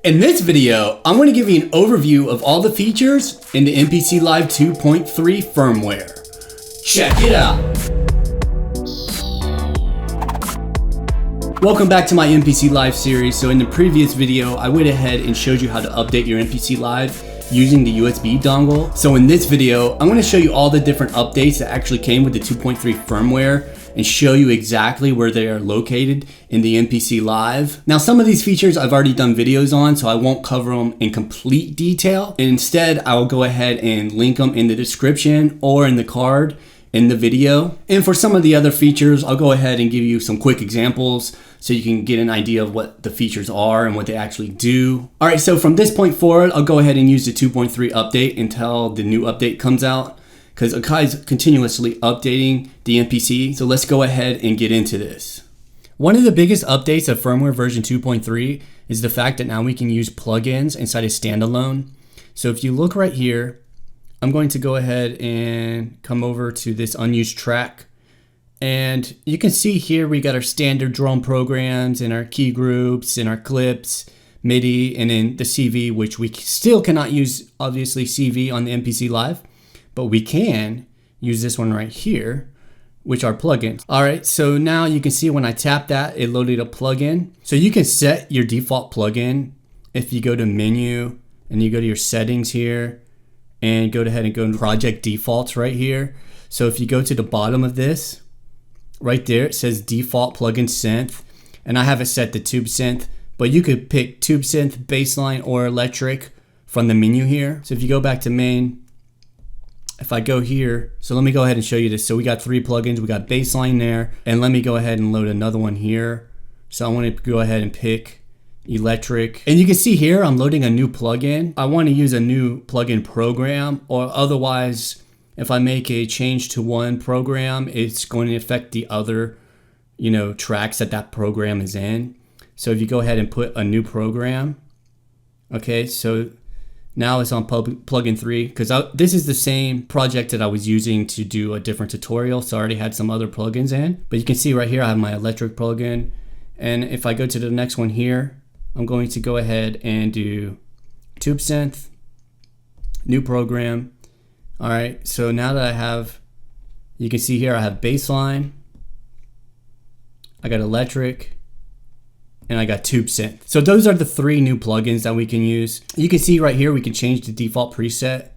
In this video, I'm going to give you an overview of all the features in the MPC Live 2.3 firmware. Check it out! Welcome back to my MPC Live series. So in the previous video, I went ahead and showed you how to update your MPC Live using the USB dongle. So in this video, I'm going to show you all the different updates that actually came with the 2.3 firmware and show you exactly where they are located in the MPC Live. Now, some of these features I've already done videos on, so I won't cover them in complete detail. Instead, I will go ahead and link them in the description or in the card in the video. And for some of the other features, I'll go ahead and give you some quick examples so you can get an idea of what the features are and what they actually do. All right, so from this point forward, I'll go ahead and use the 2.3 update until the new update comes out, because Akai's continuously updating the MPC. So let's go ahead and get into this. One of the biggest updates of firmware version 2.3 is the fact that now we can use plugins inside a standalone. So if you look right here, I'm going to go ahead and come over to this unused track. And you can see here we got our standard drone programs and our key groups and our clips, MIDI, and then the CV, which we still cannot use, obviously, CV on the MPC Live. But we can use this one right here, which are plugins. All right, so now you can see when I tap that, it loaded a plugin. So you can set your default plugin if you go to menu and you go to your settings here and go ahead and go to project defaults right here. So if you go to the bottom of this, right there, it says default plugin synth, and I have it set to tube synth, but you could pick tube synth, baseline, or electric from the menu here. So if you go back to main, if I go here, so let me go ahead and show you this. So we got 3 plugins, we got baseline there, and let me go ahead and load another one here. So I want to go ahead and pick electric. And you can see here, I'm loading a new plugin. I want to use a new plugin program, or otherwise, if I make a change to one program, it's going to affect the other, tracks that program is in. So if you go ahead and put a new program, okay, so now it's on plugin 3, because this is the same project that I was using to do a different tutorial. So I already had some other plugins in, but you can see right here I have my electric plugin. And if I go to the next one here, I'm going to go ahead and do tube synth, new program. All right, so now that I have, you can see here I have baseline, I got electric, and I got tube synth. So those are the 3 new plugins that we can use. You can see right here we can change the default preset.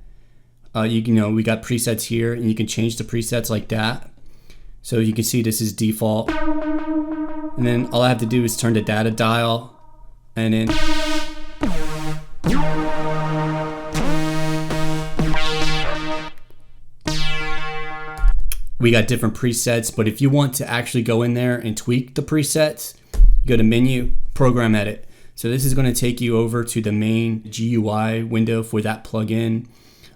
We got presets here, and you can change the presets like that. So you can see this is default. And then all I have to do is turn the data dial, and then we got different presets. But if you want to actually go in there and tweak the presets, go to menu, program edit. So this is going to take you over to the main GUI window for that plugin.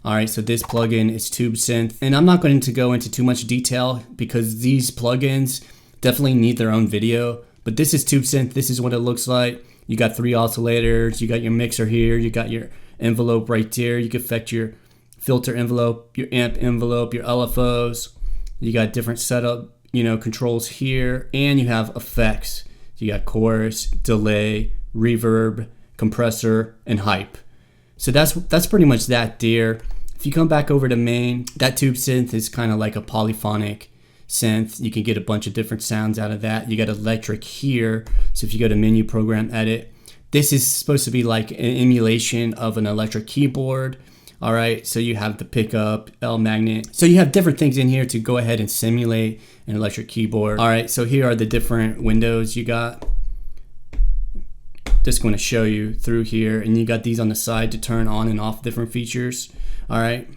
All right, so this plugin is tube synth, and I'm not going to go into too much detail because these plugins definitely need their own video. But this is tube synth. This is what it looks like. You got 3 oscillators. You got your mixer here. You got your envelope right there. You can affect your filter envelope, your amp envelope, your LFOs. You got different setup, controls here, and you have effects. You got chorus, delay, reverb, compressor, and hype. So that's pretty much that there. If you come back over to main, that tube synth is kind of like a polyphonic synth. You can get a bunch of different sounds out of that. You got electric here. So if you go to menu, program, edit, this is supposed to be like an emulation of an electric keyboard. All right, so you have the pickup, L magnet. So you have different things in here to go ahead and simulate an electric keyboard. All right, so here are the different windows you got. Just going to show you through here, and you got these on the side to turn on and off different features. All right,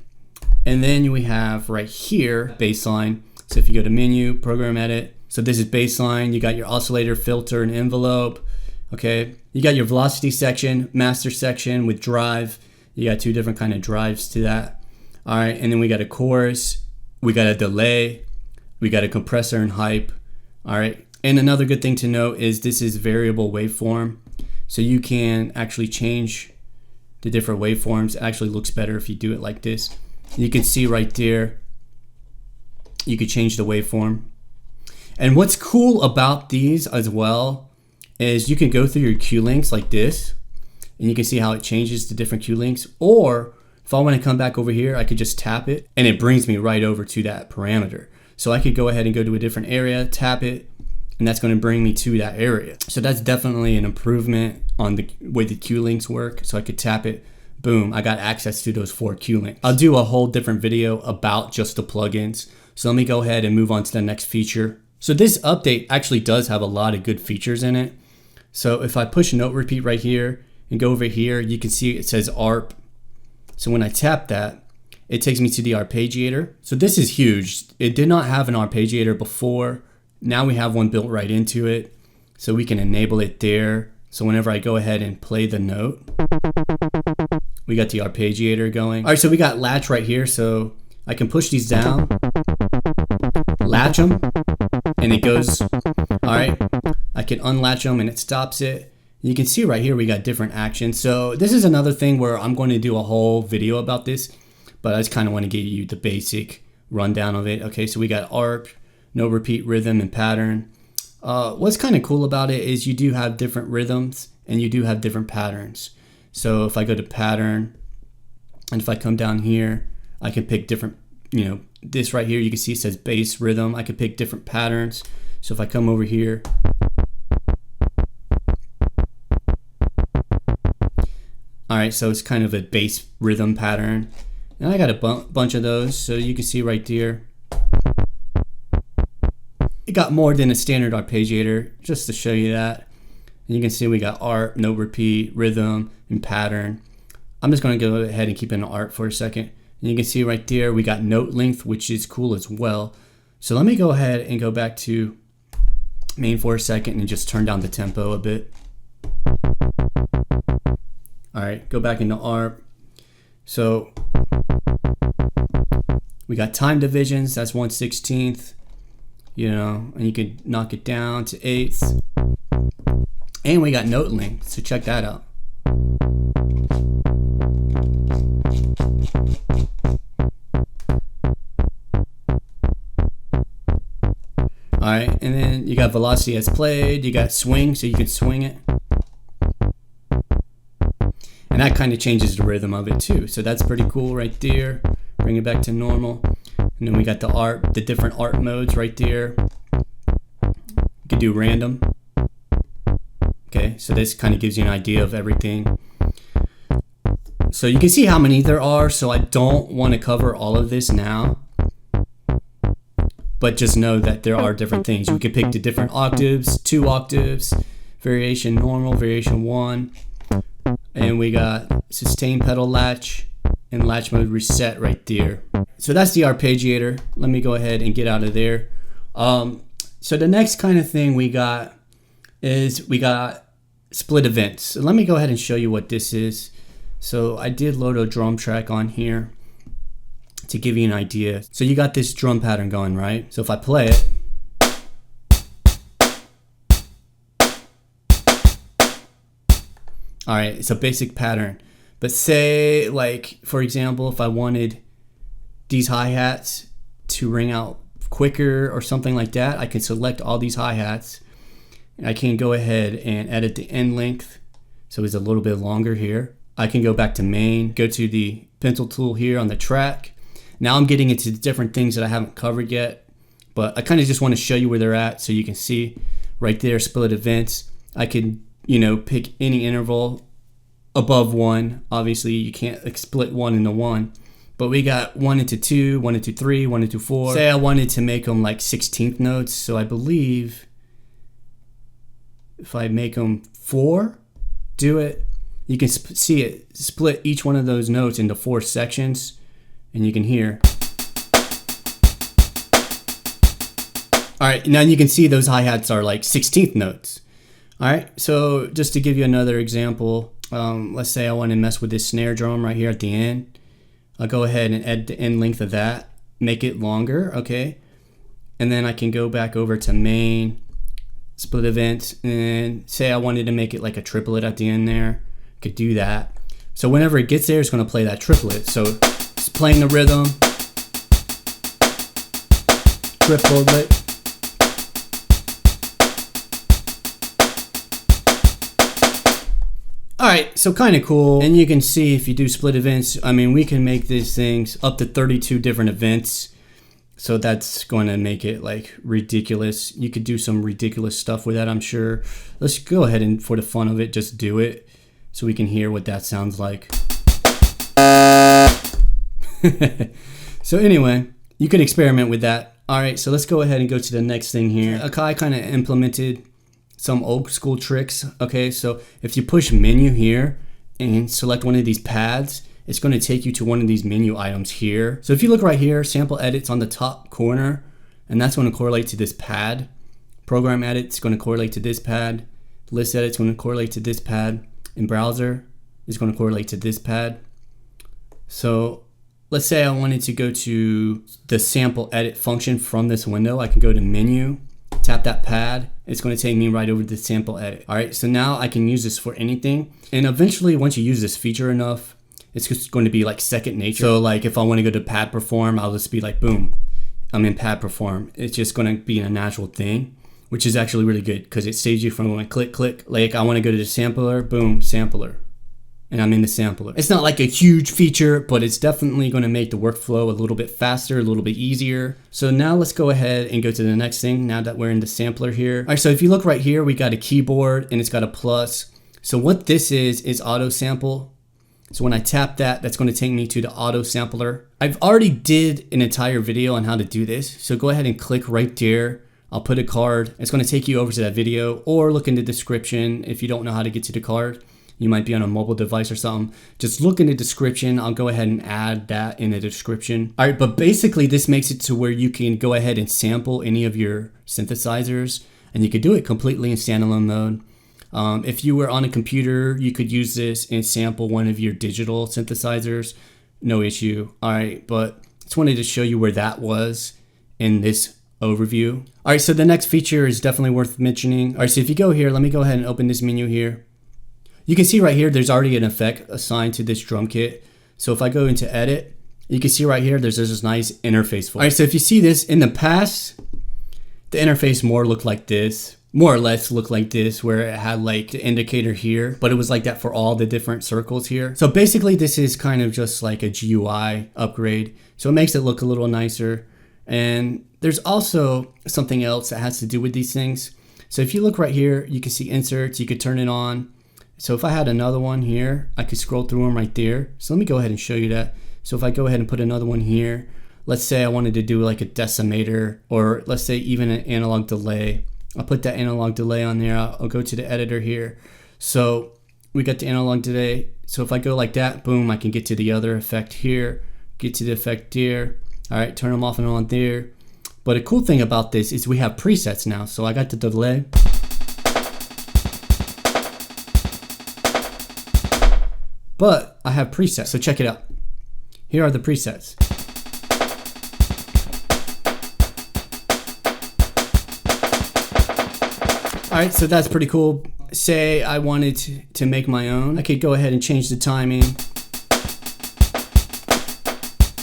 and then we have right here, baseline. So if you go to menu, program edit. So this is baseline. You got your oscillator, filter, and envelope. Okay, you got your velocity section, master section with drive. You got 2 different kind of drives to that. All right, and then we got a chorus, we got a delay, we got a compressor and hype. All right, and another good thing to note is this is variable waveform. So you can actually change the different waveforms. It actually looks better if you do it like this. You can see right there, you could change the waveform. And what's cool about these as well is you can go through your Q links like this, and you can see how it changes the different cue links. Or if I want to come back over here, I could just tap it and it brings me right over to that parameter. So I could go ahead and go to a different area, tap it, and that's going to bring me to that area. So that's definitely an improvement on the way the cue links work. So I could tap it, boom, I got access to those 4 cue links. I'll do a whole different video about just the plugins. So let me go ahead and move on to the next feature. So this update actually does have a lot of good features in it. So if I push note repeat right here and go over here, you can see it says ARP. So when I tap that, it takes me to the Arpeggiator. So this is huge. It did not have an Arpeggiator before. Now we have one built right into it. So we can enable it there. So whenever I go ahead and play the note, we got the Arpeggiator going. All right, so we got latch right here. So I can push these down, latch them, and it goes. All right, I can unlatch them and it stops it. You can see right here we got different actions. So this is another thing where I'm going to do a whole video about this, but I just kind of want to give you the basic rundown of it. Okay, so we got ARP, no repeat, rhythm, and pattern. What's kind of cool about it is you do have different rhythms and you do have different patterns. So if I go to pattern and if I come down here, I can pick different, this right here, you can see it says bass rhythm. I can pick different patterns. So if I come over here, all right, so it's kind of a bass rhythm pattern. And I got a bunch of those. So you can see right there, it got more than a standard arpeggiator, just to show you that. And you can see we got ARP, note repeat, rhythm, and pattern. I'm just going to go ahead and keep it in ARP for a second. And you can see right there, we got note length, which is cool as well. So let me go ahead and go back to main for a second and just turn down the tempo a bit. All right, go back into ARP. So we got time divisions, that's 1/16, and you can knock it down to 8ths. And we got note length, so check that out. All right, and then you got velocity as played, you got swing, so you can swing it. And that kind of changes the rhythm of it too. So that's pretty cool right there. Bring it back to normal. And then we got the ARP, the different ARP modes right there. You could do random. Okay, so this kind of gives you an idea of everything. So you can see how many there are. So I don't want to cover all of this now. But just know that there are different things. We could pick the different octaves, 2 octaves, variation normal, variation 1. And we got sustain pedal latch and latch mode reset right there. So that's the Arpeggiator. Let me go ahead and get out of there. So the next kind of thing we got is we got split events. So let me go ahead and show you what this is. So I did load a drum track on here to give you an idea. So you got this drum pattern going, right? So if I play it, all right, it's a basic pattern. But say, like, for example, if I wanted these hi-hats to ring out quicker or something like that, I can select all these hi-hats. I can go ahead and edit the end length, so it's a little bit longer here. I can go back to main, go to the pencil tool here on the track. Now I'm getting into different things that I haven't covered yet, but I kind of just want to show you where they're at so you can see right there, split events. I can pick any interval above 1. Obviously, you can't split 1 into 1. But we got 1 into 2, 1 into 3, 1 into 4. Say I wanted to make them like 16th notes. So I believe if I make them 4, do it. You can see it split each one of those notes into 4 sections. And you can hear. All right, now you can see those hi-hats are like 16th notes. All right, so just to give you another example, let's say I want to mess with this snare drum right here at the end. I'll go ahead and edit the end length of that, make it longer, okay? And then I can go back over to main, split events, and say I wanted to make it like a triplet at the end there. I could do that. So whenever it gets there, it's going to play that triplet. So it's playing the rhythm, triplet. All right, so kind of cool. And you can see if you do split events, I mean, we can make these things up to 32 different events. So that's going to make it like ridiculous. You could do some ridiculous stuff with that, I'm sure. Let's go ahead and, for the fun of it, just do it so we can hear what that sounds like. So anyway, you could experiment with that. All right, so let's go ahead and go to the next thing here. Akai kind of implemented some old school tricks. Okay, so if you push menu here and select one of these pads, it's going to take you to one of these menu items here. So if you look right here, sample edits on the top corner, and that's going to correlate to this pad. Program edits going to correlate to this pad. List edits going to correlate to this pad. And browser is going to correlate to this pad. So let's say I wanted to go to the sample edit function from this window. I can go to menu, tap that pad. It's going to take me right over to the sample edit. All right, so now I can use this for anything. And eventually, once you use this feature enough, it's just going to be like second nature. So like if I want to go to pad perform, I'll just be like, boom, I'm in pad perform. It's just going to be a natural thing, which is actually really good because it saves you from going click, click. Like I want to go to the sampler, boom, sampler. And I'm in the sampler. It's not like a huge feature, but it's definitely going to make the workflow a little bit faster, a little bit easier. So now let's go ahead and go to the next thing now that we're in the sampler here. All right, so if you look right here, we got a keyboard and it's got a plus. So what this is auto sample. So when I tap that, that's going to take me to the auto sampler. I've already did an entire video on how to do this. So go ahead and click right there. I'll put a card. It's going to take you over to that video, or look in the description if you don't know how to get to the card. You might be on a mobile device or something. Just look in the description. I'll go ahead and add that in the description. All right, but basically this makes it to where you can go ahead and sample any of your synthesizers, and you could do it completely in standalone mode. If you were on a computer, you could use this and sample one of your digital synthesizers. No issue. All right, but just wanted to show you where that was in this overview. All right, so the next feature is definitely worth mentioning. All right, so if you go here, let me go ahead and open this menu here. You can see right here, there's already an effect assigned to this drum kit. So if I go into edit, you can see right here, there's this nice interface for it. All right, so if you see this in the past, the interface more looked like this. More or less look like this, where it had like the indicator here, but it was like that for all the different circles here. So basically this is kind of just like a GUI upgrade. So it makes it look a little nicer. And there's also something else that has to do with these things. So if you look right here, you can see inserts, you could turn it on. So if I had another one here, I could scroll through them right there. So let me go ahead and show you that. So if I go ahead and put another one here, let's say I wanted to do like a decimator, or let's say even an analog delay. I'll put that analog delay on there. I'll go to the editor here. So we got the analog delay. So if I go like that, boom, I can get to the other effect here, get to the effect there. All right, turn them off and on there. But a cool thing about this is we have presets now. So I got the delay. But I have presets, so check it out. Here are the presets. All right, so that's pretty cool. Say I wanted to make my own. I could go ahead and change the timing.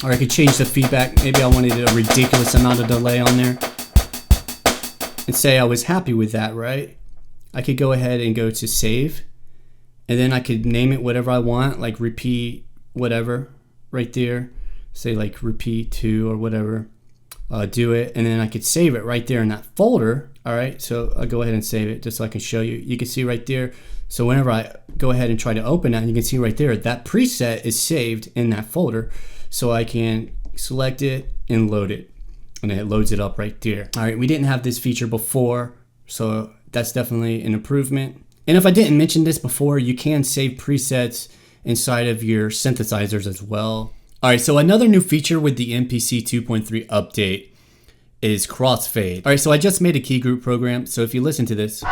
Or I could change the feedback. Maybe I wanted a ridiculous amount of delay on there. And say I was happy with that, right? I could go ahead and go to save. And then I could name it whatever I want, like repeat whatever right there. Say like repeat 2 or whatever. Do it, and then I could save it right there in that folder. All right, so I'll go ahead and save it just so I can show you. You can see right there. So whenever I go ahead and try to open that, you can see right there, that preset is saved in that folder. So I can select it and load it, and then it loads it up right there. All right, we didn't have this feature before, so that's definitely an improvement. And if I didn't mention this before, you can save presets inside of your synthesizers as well. All right, so another new feature with the MPC 2.3 update is crossfade. All right, so I just made a key group program. So if you listen to this,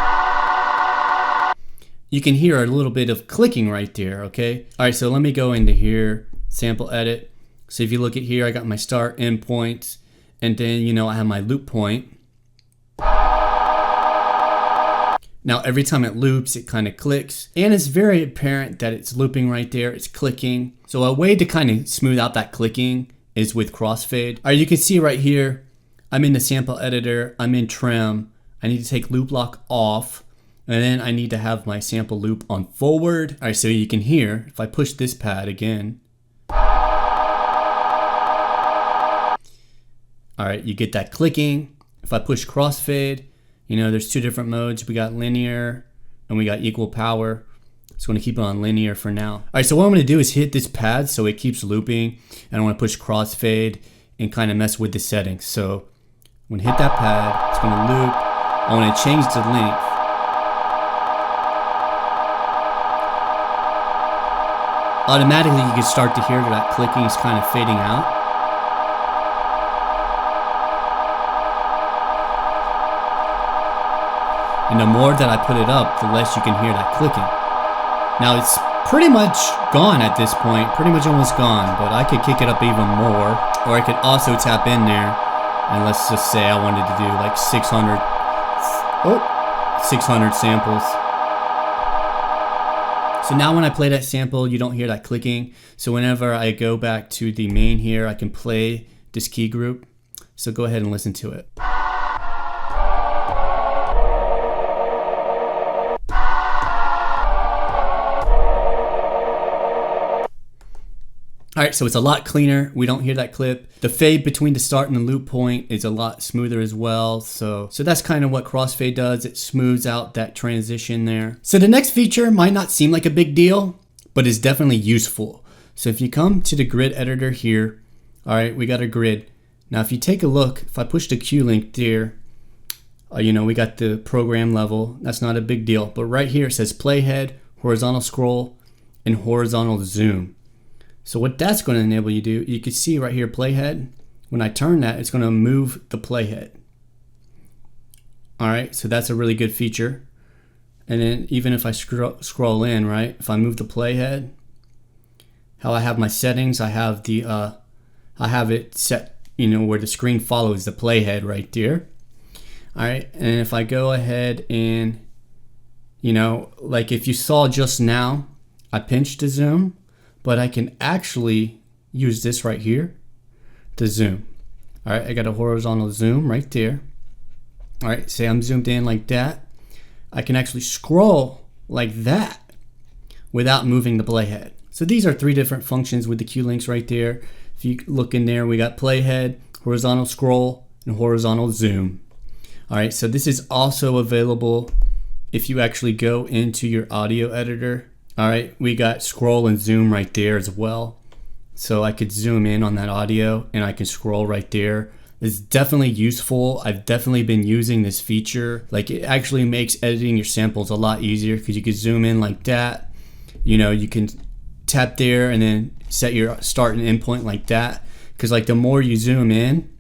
you can hear a little bit of clicking right there, okay? All right, so let me go into here, sample edit. So if you look at here, I got my start, end point, and then, you know, I have my loop point. Now, every time it loops, it kind of clicks, and it's very apparent that it's looping right there. It's clicking. So a way to kind of smooth out that clicking is with crossfade. All right, you can see right here, I'm in the sample editor, I'm in trim. I need to take loop lock off. And then I need to have my sample loop on forward. All right, so you can hear, if I push this pad again. All right, you get that clicking. If I push crossfade, you know, there's two different modes. We got linear and we got equal power. So I'm gonna keep it on linear for now. All right, so what I'm gonna do is hit this pad so it keeps looping, and I wanna push crossfade and kind of mess with the settings. So I'm gonna hit that pad, it's gonna loop. I wanna change the length. Automatically, you can start to hear that clicking is kind of fading out. And the more that I put it up, the less you can hear that clicking. Now it's pretty much gone at this point, pretty much almost gone, but I could kick it up even more, or I could also tap in there, and let's just say I wanted to do like 600 samples. So now when I play that sample, you don't hear that clicking. So whenever I go back to the main here, I can play this key group. So go ahead and listen to it. All right, so it's a lot cleaner. We don't hear that clip. The fade between the start and the loop point is a lot smoother as well. So that's kind of what crossfade does. It smooths out that transition there. So the next feature might not seem like a big deal, but is definitely useful. So if you come to the grid editor here, all right, we got a grid. Now, if you take a look, if I push the Q link there, you know, we got the program level. That's not a big deal. But right here it says playhead, horizontal scroll, and horizontal zoom. So what that's going to enable you to do, you can see right here playhead. When I turn that, it's going to move the playhead. All right, so that's a really good feature. And then even if I scroll in, right, if I move the playhead, how I have my settings, I have it set, you know, where the screen follows the playhead right there. All right, and if I go ahead and, you know, like if you saw just now, I pinched the zoom, but I can actually use this right here to zoom. All right, I got a horizontal zoom right there. All right, say I'm zoomed in like that. I can actually scroll like that without moving the playhead. So these are three different functions with the Q links right there. If you look in there, we got playhead, horizontal scroll, and horizontal zoom. All right, so this is also available if you actually go into your audio editor. All right, we got scroll and zoom right there as well. So I could zoom in on that audio and I can scroll right there. It's definitely useful. I've definitely been using this feature. Like, it actually makes editing your samples a lot easier because you can zoom in like that. You know, you can tap there and then set your start and end point like that. Because like the more you zoom in,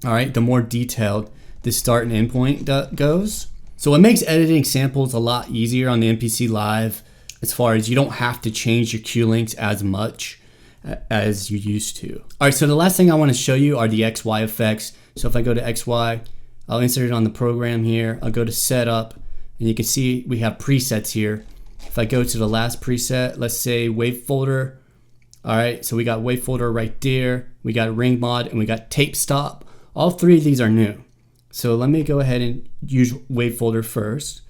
all right, the more detailed this start and end point goes. So it makes editing samples a lot easier on the MPC Live, as far as you don't have to change your Q links as much as you used to. All right, so the last thing I want to show you are the XY effects. So if I go to XY, I'll insert it on the program here. I'll go to setup, and you can see we have presets here. If I go to the last preset, let's say wave folder. All right, so we got wave folder right there. We got ring mod and we got tape stop. All three of these are new. So let me go ahead and use wave folder first.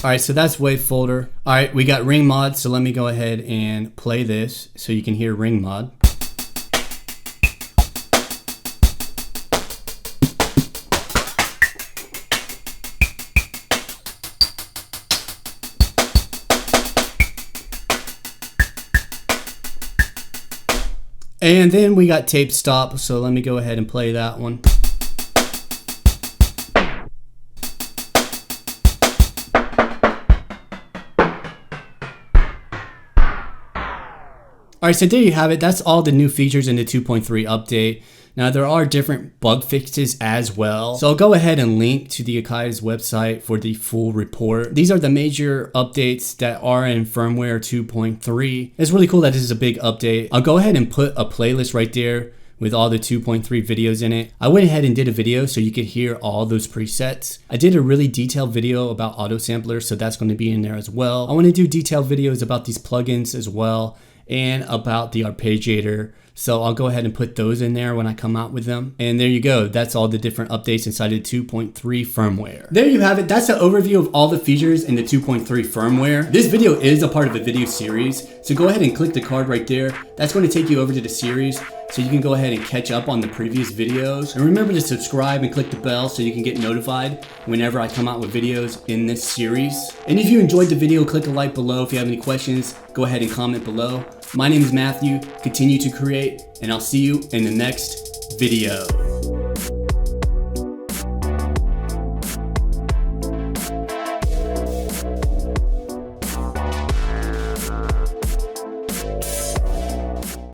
All right, so that's wave folder. All right, we got ring mod, so let me go ahead and play this so you can hear ring mod. And then we got tape stop, so let me go ahead and play that one. All right, so there you have it. That's all the new features in the 2.3 update. Now, there are different bug fixes as well. So I'll go ahead and link to the Akai's website for the full report. These are the major updates that are in firmware 2.3. It's really cool that this is a big update. I'll go ahead and put a playlist right there with all the 2.3 videos in it. I went ahead and did a video so you could hear all those presets. I did a really detailed video about auto samplers, so that's going to be in there as well. I want to do detailed videos about these plugins as well, and about the Arpeggiator. So I'll go ahead and put those in there when I come out with them. And there you go. That's all the different updates inside of 2.3 firmware. There you have it. That's an overview of all the features in the 2.3 firmware. This video is a part of a video series. So go ahead and click the card right there. That's going to take you over to the series, so you can go ahead and catch up on the previous videos. And remember to subscribe and click the bell so you can get notified whenever I come out with videos in this series. And if you enjoyed the video, click a like below. If you have any questions, go ahead and comment below. My name is Matthew. Continue to create, and I'll see you in the next video.